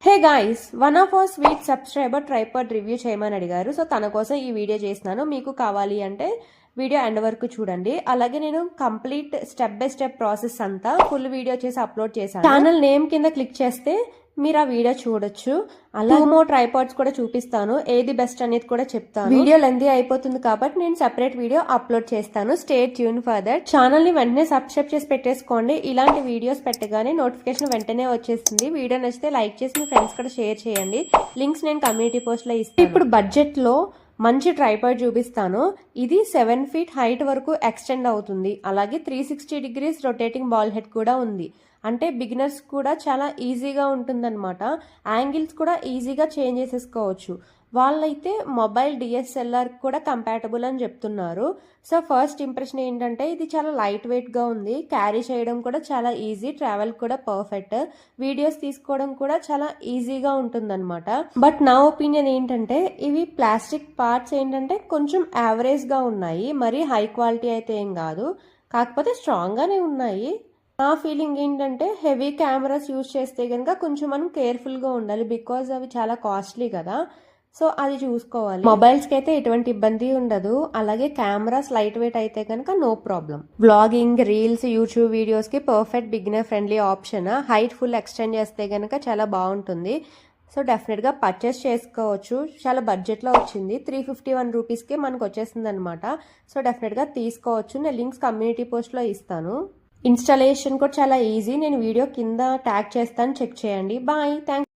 Hey guys, one of our sweet subscriber tripod review చేయమని అడిగారు. So తన కోసం ఈ వీడియో చేస్తున్నాను. మీకు కావాలి అంటే వీడియో ఎండ్ వరకు చూడండి. అలాగే నేను complete step by step process అంతా ఫుల్ వీడియో చేసి అప్లోడ్ చేశాను. ఛానల్ నేమ్ కింద క్లిక్ చేస్తే మీరు ఆ వీడియో చూడొచ్చు. అలా 2 more ట్రైపాడ్స్ కూడా చూపిస్తాను, ఏది బెస్ట్ అనేది కూడా చెప్తాను. వీడియో లెంతీ అయిపోతుంది కాబట్టి నేను సెపరేట్ వీడియో అప్లోడ్ చేస్తాను. Stay tune for that. Channel ని వెంటనే సబ్స్క్రైబ్ చేసి పెట్టేసుకోండి. ఇలాంటి వీడియోస్ పెట్టగానే నోటిఫికేషన్ వెంటనే వచ్చేస్తుంది. వీడియో నచ్చితే లైక్ చేసి మీ ఫ్రెండ్స్ కూడా షేర్ చేయండి. లింక్స్ నేను కమ్యూనిటీ పోస్ట్ లో ఇస్తాను. ఇప్పుడు బడ్జెట్ లో మంచి ట్రైపాడ్ చూపిస్తాను. ఇది 7 feet హైట్ వరకు ఎక్స్టెండ్ అవుతుంది. అలాగే 360 degrees రొటేటింగ్ బాల్ హెడ్ కూడా ఉంది. అంటే బిగినర్స్ కూడా చాలా ఈజీగా ఉంటుందన్నమాట. యాంగిల్స్ కూడా ఈజీగా చేంజ్ చేసేసుకోవచ్చు. వాళ్ళైతే మొబైల్ డిఎస్ఎల్ఆర్ కూడా కంపాటబుల్ అని చెప్తున్నారు. సో ఫస్ట్ ఇంప్రెషన్ ఏంటంటే ఇది చాలా లైట్ వెయిట్గా ఉంది. క్యారీ చేయడం కూడా చాలా ఈజీ, ట్రావెల్ కూడా పర్ఫెక్ట్, వీడియోస్ తీసుకోవడం కూడా చాలా ఈజీగా ఉంటుందన్నమాట. బట్ నా ఒపీనియన్ ఏంటంటే ఇవి ప్లాస్టిక్ పార్ట్స్ ఏంటంటే కొంచెం యావరేజ్గా ఉన్నాయి. మరీ హై క్వాలిటీ అయితే ఏం కాదు, కాకపోతే స్ట్రాంగ్గానే ఉన్నాయి. నా ఫీలింగ్ ఏంటంటే హెవీ కెమెరాస్ యూజ్ చేస్తే కనుక కొంచెం మనం కేర్ఫుల్గా ఉండాలి, బికాజ్ అవి చాలా కాస్ట్లీ కదా. సో అది చూసుకోవాలి. మొబైల్స్కి అయితే ఎటువంటి ఇబ్బంది ఉండదు. అలాగే కెమెరాస్ లైట్ వెయిట్ అయితే కనుక no problem. Vlogging, reels, YouTube వీడియోస్కి perfect beginner friendly option. Height full extend చేస్తే కనుక చాలా బాగుంటుంది. సో డెఫినెట్గా పర్చేస్ చేసుకోవచ్చు. చాలా బడ్జెట్లో వచ్చింది. 351 రూపీస్కి మనకు వచ్చేసింది అనమాట. సో డెఫినెట్గా తీసుకోవచ్చు. నేను లింక్స్ కమ్యూనిటీ పోస్ట్లో ఇస్తాను. ఇన్స్టాలేషన్ కూడా చాలా ఈజీ. నేను వీడియో కింద ట్యాగ్ చేస్తాను, చెక్ చేయండి. Bye, thanks.